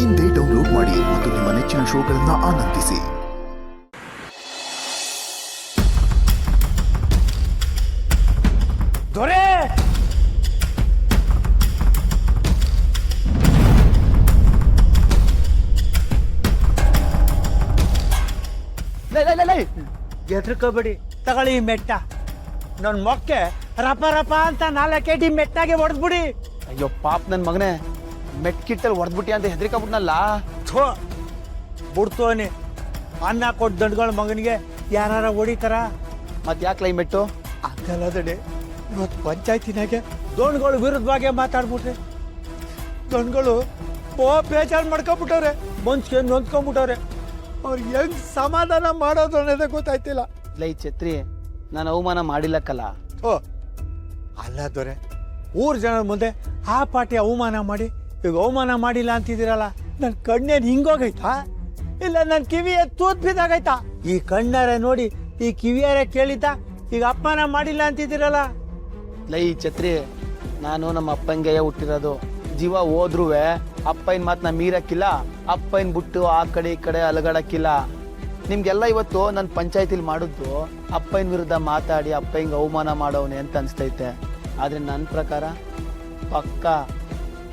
ಇಂದೇ ಡೌನ್ಲೋಡ್ ಮಾಡಿ ಮತ್ತು ನಿಮ್ಮ ನೆಚ್ಚಿನ ಶೋಗಳನ್ನು ಆನಂದಿಸಿ. ದೊರೆ ಎದ್ರಕೋಬೇಡಿ, ತಗೊಳ್ಳಿ ಈ ಮೆಟ್ಟ. ನನ್ನ ಮೊಕ್ಕೆ ರಪ ರಪ ಅಂತ 4 ಅಡಿ ಮೆಟ್ಟಾಗೆ ಹೊಡೆದ್ಬಿಡಿ. ಅಯ್ಯೋ ಪಾಪ್ ನನ್ನ ಮಗನೇ, ಮೆಟ್ಕಿಟ್ಟಲ್ಲಿ ಹೊಡೆದ್ಬಿಟ್ಟಿ ಅಂತ ಹೆದರಿಕೊಂಡ್ಬಿಟ್ನಲ್ಲ. ಥೋ ಬಿಡ್ತೋನಿ. ಅನ್ನ ಕೊಟ್ಟು ದಂಡ್ಗಳ ಮಗನಿಗೆ ಯಾರ ಹೊಡಿತಾರ? ಮತ್ತೆ ಯಾಕೆ ಲೈ ಮೆಟ್ಟು? ಅದಲ್ಲ ದಡೆ, ಇವತ್ತು ಪಂಚಾಯತಿನಾಗೆ ದೊಣ್ಗಳು ವಿರುದ್ಧವಾಗಿ ಮಾತಾಡ್ಬಿಟ್ರೆ ದೊಣ್ಗಳು ಬೇಜಾರು ಮಾಡ್ಕೊಂಬಿಟ್ಟವ್ರೆ, ಮನ್ಸಿಗೆ ನೊಂದ್ಕೊಂಡ್ಬಿಟ್ಟವ್ರೆ. ಅವ್ರಿಗೆ ಹೆಂಗ್ ಸಮಾಧಾನ ಮಾಡೋದು ಅನ್ನೋದೇ ಗೊತ್ತಾಯ್ತಿಲ್ಲ. ಲೈ ಛತ್ರಿ, ನಾನು ಅವಮಾನ ಮಾಡಿಲ್ಲಕ್ಕಲ್ಲ. ಓ ಅಲ್ಲ ದೊರೆ, ಊರ್ ಜನ ಮುಂದೆ ಆ ಪಾಟಿ ಅವಮಾನ ಮಾಡಿ ಈಗ ಅವಮಾನ ಮಾಡಿಲ್ಲ ಅಂತಿದ್ದೀರಲ್ಲ, ನನ್ನ ಕಣ್ಣೇನು ಹಿಂಗೋಗೈತಾ ಇಲ್ಲ ನನ್ನ ಕಿವಿಯ ತೂತ್ ಬಿದ್ದಾಗೈತಾ? ಈ ಕಣ್ಣಾರೆ ನೋಡಿ ಈ ಕಿವಿಯಾರೆ ಕೇಳಿದ್ದ ಈಗ ಅಪಮಾನ ಮಾಡಿಲ್ಲ ಅಂತಿದ್ದೀರಲ್ಲ. ಲೈ ಛತ್ರಿ, ನಾನು ನಮ್ಮ ಅಪ್ಪಂಗೆ ಹುಟ್ಟಿರೋದು. ಜೀವ ಹೋದ್ರುವೆ ಅಪ್ಪನ ಮಾತು ನಾ ಮೀರಕ್ಕಿಲ್ಲ, ಅಪ್ಪನ ಬಿಟ್ಟು ಆ ಕಡೆ ಈ ಕಡೆ ಅಲಗಡಕ್ಕಿಲ್ಲ. ನಿಮ್ಗೆಲ್ಲ ಇವತ್ತು ನನ್ನ ಪಂಚಾಯತಿಲಿ ಮಾಡಿದ್ದು ಅಪ್ಪನ ವಿರುದ್ಧ ಮಾತಾಡಿ ಅಪ್ಪಂಗೆ ಅವಮಾನ ಮಾಡೋವನೆ ಅಂತ ಅನಿಸ್ತೈತೆ. ಆದರೆ ನನ್ನ ಪ್ರಕಾರ ಪಕ್ಕ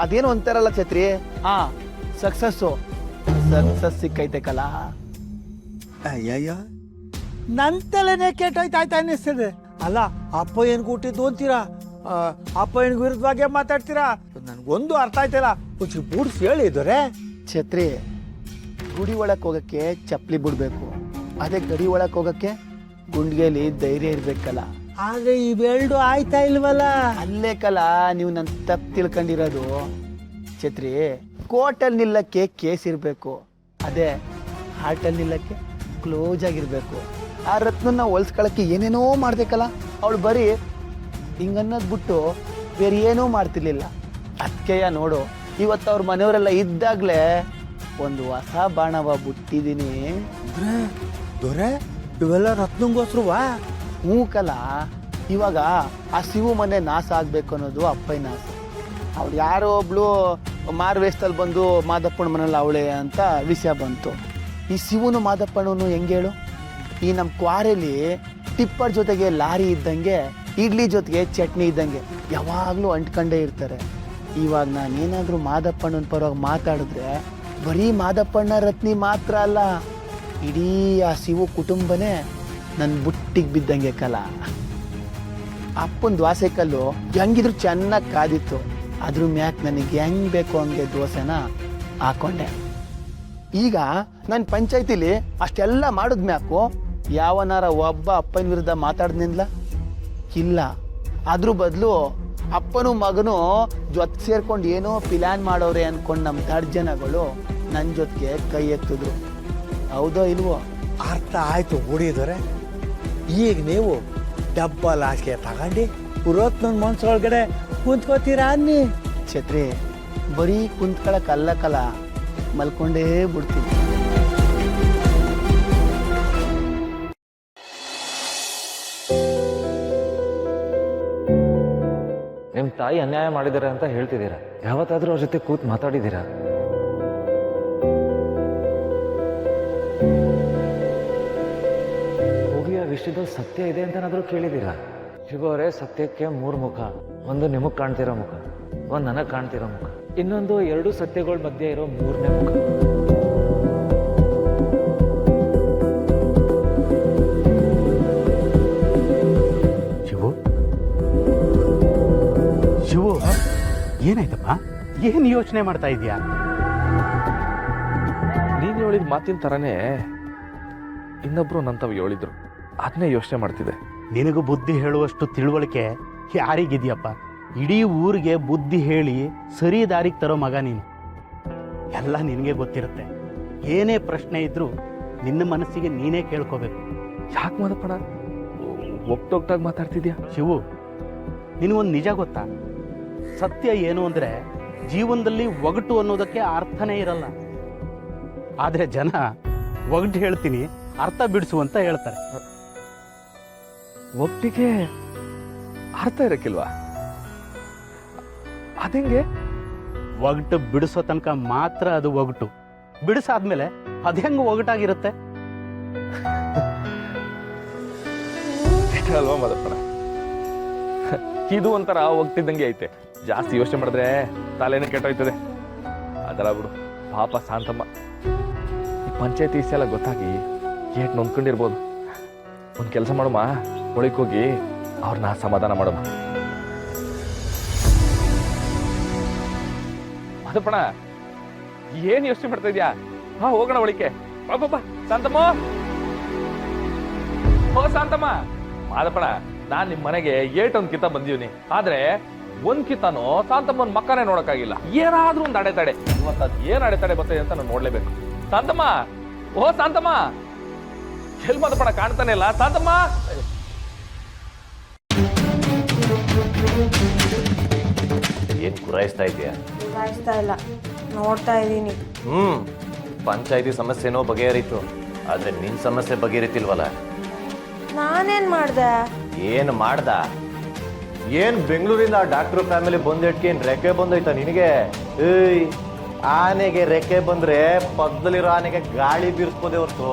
ಅದೇನು ಅಂತಾರಲ್ಲ ಛತ್ರಿ, ಸಕ್ಸಸ್ ಸಿಕ್ಕೈತೆ ಕಲಾ. ಅಯ್ಯಯ್ಯ, ನನ್ನ ತಲೆನೇ ಕೆಟ್ಟೋಯ್ತಾಯ್ತಾ ಅನ್ನಿಸ್ತದೆ. ಅಲ್ಲ, ಅಪ್ಪ ಏನು ಕೂಟಿದ್ದು ಅಂತೀರಾ, ಅಪ್ಪ ಏನ್ ವಿರುದ್ಧವಾಗಿ ಮಾತಾಡ್ತೀರಾ? ನನ್ಗೊಂದು ಅರ್ಥ ಆಯ್ತಲ್ಲ, ಒಂಚೂರು ಬೂಡ್ಸಿ ಹೇಳಿದರೆ. ಛತ್ರಿ, ಗುಡಿ ಒಳಕ್ಕೆ ಹೋಗಕ್ಕೆ ಚಪ್ಪಲಿ ಬಿಡ್ಬೇಕು, ಅದೇ ಗಡಿ ಒಳಕ್ಕೆ ಹೋಗಕ್ಕೆ ಗುಂಡ್ಗೆಲಿ ಧೈರ್ಯ ಇರ್ಬೇಕಲ್ಲ. ಆದ್ರೆ ಇವೆರಡು ಆಯ್ತಾ ಇಲ್ವಲ್ಲ? ಅಲ್ಲೇ ಕಲ ನೀವು ನನ್ನ ತಪ್ಪು ತಿಳ್ಕೊಂಡಿರೋದು. ಛತ್ರಿ, ಕೋರ್ಟಲ್ಲಿ ನಿಲ್ಲಕ್ಕೆ ಕೇಸ್ ಇರಬೇಕು, ಅದೇ ಹಾರ್ಟಲ್ಲಿ ನಿಲ್ಲಕ್ಕೆ ಕ್ಲೋಸ್ ಆಗಿರ್ಬೇಕು. ಆ ರತ್ನನ್ನ ಹೊಲ್ಸ್ಕೊಳಕ್ಕೆ ಏನೇನೋ ಮಾಡ್ಬೇಕಲ್ಲ. ಅವಳು ಬರೀ ಹಿಂಗನ್ನೋದು ಬಿಟ್ಟು ಬೇರೆ ಏನೂ ಮಾಡ್ತಿರ್ಲಿಲ್ಲ. ಅದಕ್ಕೆಯ ನೋಡು, ಇವತ್ತು ಅವ್ರ ಮನೆಯವರೆಲ್ಲ ಇದ್ದಾಗಲೇ ಒಂದು ಹೊಸ ಬಾಣವ ಬಿಟ್ಟಿದ್ದೀನಿ. ದೊರೆ, ಇವೆಲ್ಲ ರತ್ನಂಗೋಸ್ರವಾ? ಹ್ಞೂ ಕಲ. ಇವಾಗ ಆ ಶಿವು ಮನೆ ನಾಶ ಆಗಬೇಕು ಅನ್ನೋದು ಅಪ್ಪನ ಆಸೆ. ಅವ್ರು ಯಾರೋ ಒಬ್ಳು ಮಾರ್ವೇಸ್ತಲ್ಲಿ ಬಂದು ಮಾದಪ್ಪನ ಮನೇಲಿ ಅವಳೆ ಅಂತ ವಿಷಯ ಬಂತು. ಈ ಶಿವನು ಮಾದಪ್ಪನೂ ಹೆಂಗೆ ಹೇಳು? ಈ ನಮ್ಮ ಕ್ವಾರೆಲಿ ಟಿಪ್ಪರ್ ಜೊತೆಗೆ ಲಾರಿ ಇದ್ದಂಗೆ, ಇಡ್ಲಿ ಜೊತೆಗೆ ಚಟ್ನಿ ಇದ್ದಂಗೆ ಯಾವಾಗಲೂ ಅಂಟ್ಕೊಂಡೇ ಇರ್ತಾರೆ. ಇವಾಗ ನಾನೇನಾದರೂ ಮಾದಪ್ಪಣ್ಣನ ಪರವಾಗಿ ಮಾತಾಡಿದ್ರೆ ಬರೀ ಮಾದಪ್ಪಣ್ಣ ರತ್ನಿ ಮಾತ್ರ ಅಲ್ಲ, ಇಡೀ ಆ ಶಿವು ಕುಟುಂಬನೇ ನನ್ನ ಬುಟ್ಟಿಗೆ ಬಿದ್ದಂಗೆ ಕಲ. ಅಪ್ಪನ ದ್ವಾಸೆ ಕಲ್ಲು ಹೆಂಗಿದ್ರು ಚೆನ್ನಾಗಿ ಕಾದಿತ್ತು, ಅದ್ರ ಮ್ಯಾಕ್ ನನಗೆ ಹೆಂಗ್ ಬೇಕು ಹಂಗೆ ದೋಸೆನ ಹಾಕೊಂಡೆ. ಈಗ ನನ್ನ ಪಂಚಾಯತಿಲಿ ಅಷ್ಟೆಲ್ಲ ಮಾಡಿದ ಮ್ಯಾಕು ಯಾವನಾರ ಒಬ್ಬ ಅಪ್ಪನ ವಿರುದ್ಧ ಮಾತಾಡ್ನಿಲ್ಲ ಇಲ್ಲ. ಅದ್ರ ಬದಲು ಅಪ್ಪನೂ ಮಗನೂ ಜೊತೆ ಸೇರ್ಕೊಂಡು ಏನೋ ಪ್ಲಾನ್ ಮಾಡೋರೆ ಅನ್ಕೊಂಡು ನಮ್ಮ ದರ್ಜನಗಳು ನನ್ನ ಜೊತೆಗೆ ಕೈ ಎತ್ತಿದ್ರು. ಹೌದೋ ಇಲ್ವೋ? ಅರ್ಥ ಆಯ್ತು ಹೊಡಿದರೆ. ಈಗ ನೀವು ಡಬ್ಬಲ್ ಆಸೆ ತಗೊಂಡು ಪುರೋತ್ನ ಮನ್ಸೊಳಗಡೆ ಕುಂತ್ಕೋತೀರಾ ಅನ್ನಿ. ಛತ್ರಿ, ಬರೀ ಕುಂತ್ಕೊಳಕ್ ಅಲ್ಲಕಲ, ಮಲ್ಕೊಂಡೇ ಬಿಡ್ತೀನಿ. ನಿಮ್ಮ ತಾಯಿ ಅನ್ಯಾಯ ಮಾಡಿದ್ದಾರೆ ಅಂತ ಹೇಳ್ತಿದ್ದೀರಾ? ಯಾವತ್ತಾದ್ರೂ ಅವ್ರ ಜೊತೆ ಕೂತ್ ಮಾತಾಡಿದ್ದೀರಾ? ಹೋಗಿ ಆ ವಿಷಯದಲ್ಲಿ ಸತ್ಯ ಇದೆ ಅಂತನಾದ್ರೂ ಕೇಳಿದ್ದೀರಾ? ಶಿವರೇ, ಸತ್ಯಕ್ಕೆ 3 ಮುಖ. ಒಂದು ನಿಮಗೆ ಕಾಣ್ತಿರೋ ಮುಖ, ಒಂದು ನನಗೆ ಕಾಣ್ತಿರೋ ಮುಖ, ಇನ್ನೊಂದು 2 ಸತ್ಯಗಳ ಮಧ್ಯೆ ಇರೋ 3ನೇ ಮುಖ. ಶಿವು, ಏನಾಯ್ತಪ್ಪ? ಏನ್ ಯೋಚನೆ ಮಾಡ್ತಾ ಇದೀಯಾ? ನೀನು ಹೇಳಿದ ಮಾತಿನ ಥರನೇ ಇನ್ನೊಬ್ರು ನಂತವ್ ಹೇಳಿದ್ರು, ಅದನ್ನೇ ಯೋಚನೆ ಮಾಡ್ತಿದ್ದೆ. ನಿನಗೂ ಬುದ್ಧಿ ಹೇಳುವಷ್ಟು ತಿಳುವಳಿಕೆ ಯಾರಿಗಿದೆಯಪ್ಪ? ಇಡೀ ಊರಿಗೆ ಬುದ್ಧಿ ಹೇಳಿ ಸರಿ ದಾರಿಗೆ ತರೋ ಮಗ ನೀನು. ಎಲ್ಲ ನಿನಗೆ ಗೊತ್ತಿರುತ್ತೆ. ಏನೇ ಪ್ರಶ್ನೆ ಇದ್ರೂ ನಿನ್ನ ಮನಸ್ಸಿಗೆ ನೀನೇ ಕೇಳ್ಕೋಬೇಕು. ಯಾಕೆ ಮಾದಪ್ಪಣ ಒಟ್ಟೊಟ್ಟಾಗಿ ಮಾತಾಡ್ತಿದ್ಯಾ? ಶಿವು, ನಿನಗೊಂದು ನಿಜ ಗೊತ್ತಾ? ಸತ್ಯ ಏನು ಅಂದರೆ ಜೀವನದಲ್ಲಿ ಒಗಟು ಅನ್ನೋದಕ್ಕೆ ಅರ್ಥನೇ ಇರಲ್ಲ. ಆದರೆ ಜನ ಒಗಟು ಹೇಳ್ತೀನಿ ಅರ್ಥ ಬಿಡಿಸು ಅಂತ ಹೇಳ್ತಾರೆ. ಒಟ್ಟಿಗೆ ಅರ್ಥ ಇರಕ್ಕಿಲ್ವಾ? ಅದಂಗೆ ಒಗಟು ಬಿಡಿಸೋ ತನಕ ಮಾತ್ರ ಅದು ಒಗಟು. ಬಿಡಿಸಾದ್ಮೇಲೆ ಅದು ಹೆಂಗೆ ಒಗಟಾಗಿರುತ್ತೆ? ಅಲ್ವಾ ಮದಪ್ಪಣ? ಇದು ಒಂಥರ ಹೋಗ್ತಿದ್ದಂಗೆ ಐತೆ. ಜಾಸ್ತಿ ಯೋಚನೆ ಮಾಡಿದ್ರೆ ತಲೆನೇ ಕೆಟ್ಟೋಯ್ತದೆ. ಅದಲ್ಲ ಬಿಡು, ಪಾಪ ಶಾಂತಮ್ಮ ಈ ಪಂಚಾಯತಿ ವಿಷಯ ಎಲ್ಲ ಗೊತ್ತಾಗಿ ಏಟ್ ನೊಂದ್ಕೊಂಡಿರ್ಬೋದು. ಒಂದು ಕೆಲಸ ಮಾಡಮ್ಮ, ಒಳಗೆ ಹೋಗಿ ಅವ್ರನ್ನ ಸಮಾಧಾನ ಮಾಡಮ್ಮ. ಮದಪ್ಪಣ ಏನ್ ಯೋಚನೆ ಮಾಡ್ತಾ ಇದ್ಯಾ? ಹಾ, ಹೋಗೋಣ ಒಳಿಕೆ. ಬಾಬಾ ಶಾಂತಮ್ಮ, ಹೋ ಶಾಂತಮ್ಮ. ಮಾದಪ್ಪಣ, ನಾನ್ ನಿಮ್ ಮನೆಗೆ ಏಟೊಂದ್ ಕಿತ ಬಂದೀವ್ನಿ, ಆದ್ರೆ ಒಂದ್ ಕಿತಾನು ಶಾಂತಮ್ಮನ್ ಮಕ್ಕನೇ ನೋಡಕ್ಕಾಗಿಲ್ಲ. ಏನಾದ್ರೂ ಒಂದ್ ಅಡೆತಡೆ, ಇವತ್ತು ಅದ್ ಏನ್ ಅಡೆತಡೆ ಬರ್ತದೆ ಅಂತ ನಾನು ನೋಡ್ಲೇಬೇಕು. ಶಾಂತಮ್ಮ, ಓ ಶಾಂತಮ್ಮ, ಎಲ್ ಮಾದಪ್ಪಣ ಕಾಣ್ತಾನೆ ಇಲ್ಲ? ಶಾಂತಮ್ಮ, ಏನ್ ಗುರಾಯಿಸ್ತಾ ಇದೆಯಾ? ಕಾಯಿಸ್ತಾ ಇಲ್ಲ, ನೋಡ್ತಾ ಇದ್ದೀನಿ. ಪಂಚಾಯತಿ ಸಮಸ್ಯೆನೋ ಬಗೆಹರಿತು, ಆದ್ರೆ ನಿನ್ ಸಮಸ್ಯೆ ಬಗೆಹರಿತಿಲ್ವಲ್ಲ. ನಾನೇನ್ ಮಾಡ್ದೆ? ಏನ್ ಮಾಡ್ದ? ಏನ್ ಬೆಂಗಳೂರಿಂದ ಡಾಕ್ಟರ್ ಫ್ಯಾಮಿಲಿ ಬಂದಿಟ್ಕೆ ಏನ್ ರೆಕ್ಕೆ ಬಂದೋಯ್ತಾ ನಿನಗೆ? ಏಯ್, ಆನೆಗೆ ರೆಕ್ಕೆ ಬಂದ್ರೆ ಪಕ್ಕದಲ್ಲಿರೋ ಆನೆಗೆ ಗಾಳಿ ಬೀರ್ಸ್ಬೋದೇ ಹೊರ್ತು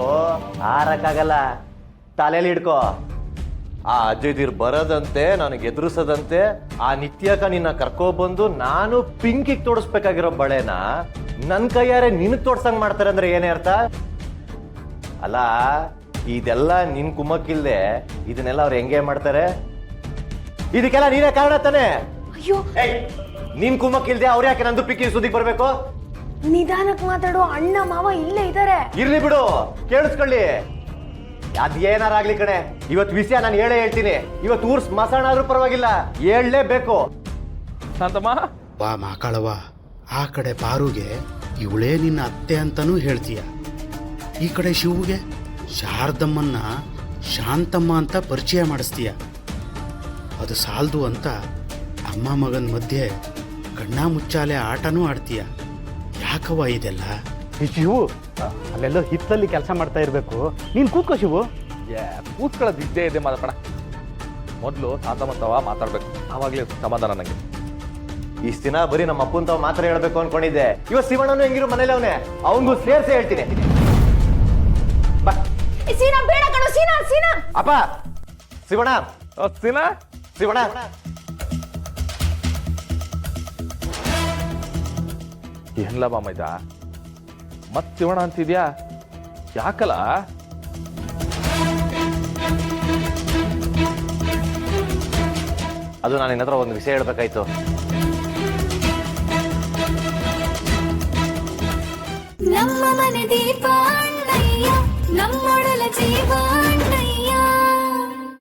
ಹಾರಕ್ಕಾಗಲ್ಲ. ತಲೆಯಲ್ಲಿ ಹಿಡ್ಕೋ. ಆ ಅಜಯ್ದೀರ್ ಬರದಂತೆ, ನನಗೆ ಎದುರಿಸದಂತೆ ಆ ನಿತ್ಯಕ ನಿನ್ನ ಕರ್ಕೊಬಂದು ನಾನು ಪಿಂಕಿಗೆ ತೋಡಿಸ್ಬೇಕಾಗಿರೋ ಬಳೆನ ನನ್ ಕೈಯಾರೆ ನಿನಗ್ ತೋಡ್ಸಂಗ್ ಮಾಡ್ತಾರೆ ಅಂದ್ರೆ ಏನೇ ಅರ್ಥ? ಅಲ್ಲ, ಇದೆಲ್ಲ ನಿನ್ ಕುಮ್ಮಕ್ಕಿಲ್ದೆ ಇದನ್ನೆಲ್ಲ ಅವ್ರು ಹೆಂಗೆ ಮಾಡ್ತಾರೆ? ಇದಕ್ಕೆಲ್ಲ ನೀನೇ ಕಾರಣ ತಾನೆ? ಅಯ್ಯೋ, ನಿನ್ ಕುಮ್ಮಕ್ಕಿಲ್ದೆ ಅವ್ರು ಯಾಕೆ ನಂದು ಪಿಕ್ಕಿ ಸುದ್ದಿಗೆ ಬರ್ಬೇಕು? ನಿಧಾನಕ್ ಮಾತಾಡೋ ಅಣ್ಣ ಮಾವ ಇಲ್ಲೇ ಇದ್ದಾರೆ. ಇರ್ಲಿ ಬಿಡು, ಕೇಳಿಸ್ಕೊಳ್ಳಿ. ಅದೇನಾರಾಗ್ಲಿ ಕಣೆ, ಇವತ್ತು ವಿಷಯ ನಾನು ಹೇಳೇ ಹೇಳ್ತೀನಿ. ಇವತ್ತು ಊರ್ ಸ್ಮಶಾನ ಆದ್ರೂ ಪರವಾಗಿಲ್ಲ, ಹೇಳಲೇಬೇಕು. ಶಾಂತಮ್ಮ, ಬಾ ಮಾಕಾಳವ, ಆ ಕಡೆ ಪಾರುಗೆ ಇವಳೇ ನಿನ್ನ ಅತ್ತೆ ಅಂತಾನೂ ಹೇಳ್ತೀಯ, ಈ ಕಡೆ ಶಿವುಗೆ ಶಾರದಮ್ಮನ್ನ ಶಾಂತಮ್ಮ ಅಂತ ಪರಿಚಯ ಮಾಡಿಸ್ತೀಯ. ಅದು ಸಾಲದು ಅಂತ ಅಮ್ಮ ಮಗನ ಮಧ್ಯೆ ಕಣ್ಣ ಮುಚ್ಚಾಲೆ ಆಟನೂ ಆಡ್ತೀಯ. ಯಾಕವ್ವ ಇದೆಲ್ಲ? ಶಿವು, ಅಲ್ಲೆಲ್ಲೋ ಹಿತ್ತಲ್ಲಿ ಕೆಲಸ ಮಾಡ್ತಾ ಇರಬೇಕು, ನೀನು ಕೂತ್ಕೋ ಶಿವು. ಕೂತ್ಕೊಳ್ಳೋದು ಇದ್ದೇ ಇದೆ ಮಾದಪ್ಪಣ. ಮೊದಲು ಶಾಂತಮ್ಮಂತವ ಮಾತಾಡ್ಬೇಕು, ಆವಾಗಲೇ ಸಮಾಧಾನ ನಂಗೆ. ಇಷ್ಟ ದಿನ ಬರೀ ನಮ್ಮ ಅಪ್ಪನ್ ತಾವ್ ಮಾತ್ರ ಹೇಳ್ಬೇಕು ಅನ್ಕೊಂಡಿದ್ದೆ. ಇವತ್ತು ಶಿವಣ್ಣನು ಹೆಂಗಿರು ಮನೇಲಿ ಅವನೇ, ಅವನಿಗೂ ಸೇರ್ಸೆ ಹೇಳ್ತೀನಿ. ಬಾ ಸೀನಾ, ಬೇಡ ಕಣೋ ಸೀನಾ. ಸೀನಾ, ಅಪ್ಪ, ಶಿವಣ್ಣ, ಸೀನಾ, ಶಿವಣ್ಣ. ಎಲ್ಲ ಬಾಮೈದ ಮತ್ ಶಿವಣ ಅಂತಿದ್ಯಾ? ಯಾಕಲ್ಲ? ಅದು ನಾನು ನಿನ್ನ ಹತ್ರ ಒಂದು ವಿಷಯ ಹೇಳ್ಬೇಕಾಯ್ತು. ನಮ್ಮ ಮನೆ ದೀಪ ಅಣ್ಣಯ್ಯ, ನಮ್ಮೊಡಲ ಜೀವ